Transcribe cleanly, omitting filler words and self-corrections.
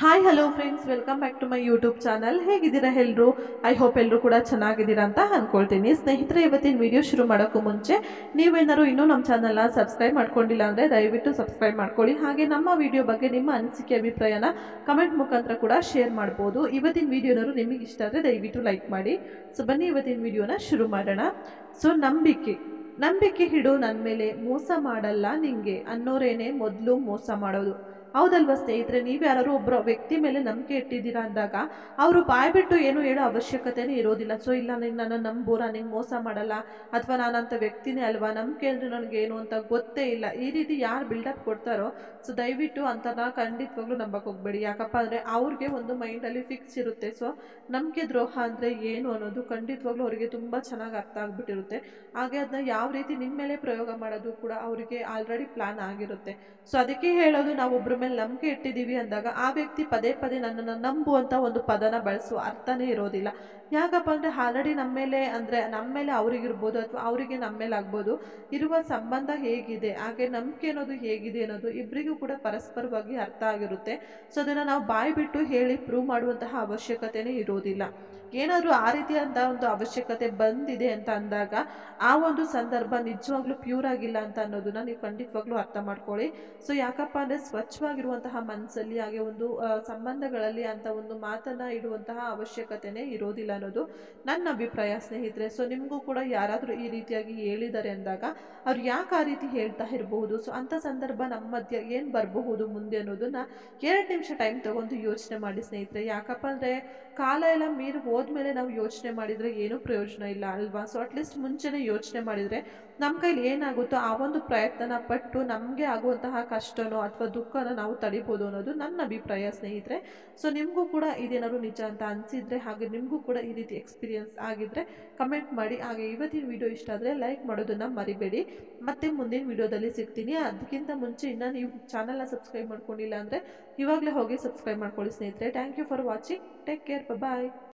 Hi hello friends, welcome back to my YouTube channel. ಹೇಗಿದ್ದೀರಾ ಎಲ್ಲರೂ? I hope ಎಲ್ಲರೂ ಕೂಡ ಚೆನ್ನಾಗಿದ್ದೀರಾ ಅಂತ ಅಂದ್ಕೊಳ್ತೀನಿ. ಸ್ನೇಹಿತರೆ, ಇವತ್ತಿನ ವಿಡಿಯೋ ಶುರು ಮಾಡೋಕ್ಕೂ ಮುಂಚೆ ನೀವೇನಾದ್ರು ಇನ್ನೂ ನಮ್ಮ ಚಾನಲ್ನ ಸಬ್ಸ್ಕ್ರೈಬ್ ಮಾಡ್ಕೊಂಡಿಲ್ಲ ಅಂದರೆ ದಯವಿಟ್ಟು ಸಬ್ಸ್ಕ್ರೈಬ್ ಮಾಡ್ಕೊಳ್ಳಿ. ಹಾಗೆ ನಮ್ಮ ವಿಡಿಯೋ ಬಗ್ಗೆ ನಿಮ್ಮ ಅನಿಸಿಕೆ ಅಭಿಪ್ರಾಯನ ಕಮೆಂಟ್ ಮುಖಾಂತರ ಕೂಡ ಶೇರ್ ಮಾಡ್ಬೋದು. ಇವತ್ತಿನ ವಿಡಿಯೋನಾದ್ರು ನಿಮಗೆ ಇಷ್ಟ ಆದರೆ ದಯವಿಟ್ಟು ಲೈಕ್ ಮಾಡಿ. ಸೊ ಬನ್ನಿ ಇವತ್ತಿನ ವಿಡಿಯೋನ ಶುರು ಮಾಡೋಣ. ಸೊ ನಂಬಿಕೆ ಇಡು ನನ್ನ ಮೇಲೆ, ಮೋಸ ಮಾಡಲ್ಲ ನಿಂಗೆ ಅನ್ನೋರೇನೆ ಮೊದಲು ಮೋಸ ಮಾಡೋದು. ಹೌದಲ್ವಾ ಸ್ನೇಹಿತರೆ? ನೀವು ಯಾರು ಒಬ್ಬರ ವ್ಯಕ್ತಿ ಮೇಲೆ ನಂಬಿಕೆ ಇಟ್ಟಿದ್ದೀರಾ ಅಂದಾಗ ಅವರು ಬಾಯ್ ಬಿಟ್ಟು ಏನು ಹೇಳೋ ಅವಶ್ಯಕತೆನೇ ಇರೋದಿಲ್ಲ. ಸೊ ಇಲ್ಲ, ನೀನು ನನ್ನ ನಂಬು, ನಾನು ನಿಂಗೆ ಮೋಸ ಮಾಡಲ್ಲ, ಅಥವಾ ನಾನಂಥ ವ್ಯಕ್ತಿನೇ ಅಲ್ವಾ, ನಂಬಿಕೆ ಅಂದರೆ ನನಗೇನು ಅಂತ ಗೊತ್ತೇ ಇಲ್ಲ, ಈ ರೀತಿ ಯಾರು ಬಿಲ್ಡಪ್ ಕೊಡ್ತಾರೋ ಸೊ ದಯವಿಟ್ಟು ಅಂಥನ್ನ ಖಂಡಿತವಾಗ್ಲೂ ನಂಬಕ್ಕೆ ಹೋಗ್ಬೇಡಿ. ಯಾಕಪ್ಪ ಅಂದರೆ ಅವ್ರಿಗೆ ಒಂದು ಮೈಂಡಲ್ಲಿ ಫಿಕ್ಸ್ ಇರುತ್ತೆ. ಸೊ ನಂಬಿಕೆ ದ್ರೋಹ ಅಂದರೆ ಏನು ಅನ್ನೋದು ಖಂಡಿತವಾಗ್ಲೂ ಅವರಿಗೆ ತುಂಬ ಚೆನ್ನಾಗಿ ಅರ್ಥ ಆಗಿಬಿಟ್ಟಿರುತ್ತೆ. ಹಾಗೆ ಅದನ್ನ ಯಾವ ರೀತಿ ನಿಮ್ಮ ಮೇಲೆ ಪ್ರಯೋಗ ಮಾಡೋದು ಕೂಡ ಅವರಿಗೆ ಆಲ್ರೆಡಿ ಪ್ಲಾನ್ ಆಗಿರುತ್ತೆ. ಸೊ ಅದಕ್ಕೆ ಹೇಳೋದು, ನಾವು ಒಬ್ಬರ ಮೇಲೆ ನಂಬಿಕೆ ಇಟ್ಟಿದ್ದೀವಿ ಅಂದಾಗ ಆ ವ್ಯಕ್ತಿ ಪದೇ ಪದೇ ನನ್ನನ್ನು ನಂಬು ಅಂತ ಒಂದು ಪದನ ಬಳಸುವ ಅರ್ಥನೇ ಇರೋದಿಲ್ಲ. ಯಾಕಪ್ಪ ಅಂದರೆ ಆಲ್ರೆಡಿ ನಮ್ಮ ಮೇಲೆ ಅವರಿಗಿರ್ಬೋದು ಅಥವಾ ಅವರಿಗೆ ನಮ್ಮ ಮೇಲೆ ಆಗ್ಬೋದು, ಇರುವ ಸಂಬಂಧ ಹೇಗಿದೆ, ಹಾಗೆ ನಂಬಿಕೆ ಅನ್ನೋದು ಹೇಗಿದೆ ಅನ್ನೋದು ಇಬ್ಬರಿಗೂ ಕೂಡ ಪರಸ್ಪರವಾಗಿ ಅರ್ಥ ಆಗಿರುತ್ತೆ. ಸೊ ಅದನ್ನು ನಾವು ಬಾಯಿ ಬಿಟ್ಟು ಹೇಳಿ ಪ್ರೂವ್ ಮಾಡುವಂತಹ ಅವಶ್ಯಕತೆನೇ ಇರೋದಿಲ್ಲ. ಏನಾದರೂ ಆ ರೀತಿಯಾದಂಥ ಒಂದು ಅವಶ್ಯಕತೆ ಬಂದಿದೆ ಅಂತ ಅಂದಾಗ ಆ ಒಂದು ಸಂದರ್ಭ ನಿಜವಾಗ್ಲೂ ಪ್ಯೂರ್ ಆಗಿಲ್ಲ ಅಂತ ಅನ್ನೋದನ್ನ ನೀವು ಖಂಡಿತವಾಗ್ಲೂ ಅರ್ಥ ಮಾಡ್ಕೊಳ್ಳಿ. ಸೊ ಯಾಕಪ್ಪ ಅಂದರೆ ಸ್ವಚ್ಛವಾಗಿರುವಂತಹ ಮನಸ್ಸಲ್ಲಿ ಹಾಗೆ ಒಂದು ಸಂಬಂಧಗಳಲ್ಲಿ ಅಂತ ಒಂದು ಮಾತನ್ನ ಇಡುವಂತಹ ಅವಶ್ಯಕತೆನೇ ಇರೋದಿಲ್ಲ ಅನ್ನೋದು ನನ್ನ ಅಭಿಪ್ರಾಯ ಸ್ನೇಹಿತರೆ. ಸೊ ನಿಮಗೂ ಕೂಡ ಯಾರಾದರೂ ಈ ರೀತಿಯಾಗಿ ಹೇಳಿದ್ದಾರೆ ಅಂದಾಗ ಅವ್ರು ಯಾಕೆ ಆ ರೀತಿ ಹೇಳ್ತಾ ಇರಬಹುದು, ಸೊ ಅಂಥ ಸಂದರ್ಭ ನಮ್ಮ ಮಧ್ಯೆ ಏನು ಬರಬಹುದು ಮುಂದೆ ಅನ್ನೋದನ್ನ 2 ನಿಮಿಷ ಟೈಮ್ ತಗೊಂಡು ಯೋಚನೆ ಮಾಡಿ ಸ್ನೇಹಿತರೆ. ಯಾಕಪ್ಪ ಅಂದರೆ ಕಾಲ ಎಲ್ಲ ಮೀರಿ ಹೋದ್ಮೇಲೆ ನಾವು ಯೋಚನೆ ಮಾಡಿದರೆ ಏನೂ ಪ್ರಯೋಜನ ಇಲ್ಲ ಅಲ್ವಾ? ಸೊ ಅಟ್ಲೀಸ್ಟ್ ಮುಂಚೆನೇ ಯೋಚನೆ ಮಾಡಿದರೆ ನಮ್ಮ ಕೈಲಿ ಏನಾಗುತ್ತೋ ಆ ಒಂದು ಪ್ರಯತ್ನನ ಪಟ್ಟು ನಮಗೆ ಆಗುವಂತಹ ಕಷ್ಟನೋ ಅಥವಾ ದುಃಖನ ನಾವು ತಡಿಬೋದು ಅನ್ನೋದು ನನ್ನ ಅಭಿಪ್ರಾಯ ಸ್ನೇಹಿತರೆ. ಸೊ ನಿಮಗೂ ಕೂಡ ಇದೇನಾದ್ರು ನಿಜ ಅಂತ ಅನಿಸಿದರೆ, ಹಾಗೆ ನಿಮಗೂ ಕೂಡ ಈ ರೀತಿ ಎಕ್ಸ್ಪೀರಿಯನ್ಸ್ ಆಗಿದ್ದರೆ ಕಮೆಂಟ್ ಮಾಡಿ. ಹಾಗೆ ಇವತ್ತಿನ ವಿಡಿಯೋ ಇಷ್ಟ ಆದರೆ ಲೈಕ್ ಮಾಡೋದನ್ನು ಮರಿಬೇಡಿ. ಮತ್ತೆ ಮುಂದಿನ ವಿಡಿಯೋದಲ್ಲಿ ಸಿಗ್ತೀನಿ. ಅದಕ್ಕಿಂತ ಮುಂಚೆ ಇನ್ನೂ ನೀವು ಚಾನಲ್ನ ಸಬ್ಸ್ಕ್ರೈಬ್ ಮಾಡ್ಕೊಂಡಿಲ್ಲ ಅಂದರೆ ಇವಾಗಲೇ ಹೋಗಿ ಸಬ್ಸ್ಕ್ರೈಬ್ ಮಾಡ್ಕೊಳ್ಳಿ ಸ್ನೇಹಿತರೆ. Thank you for watching. Take care. Bye.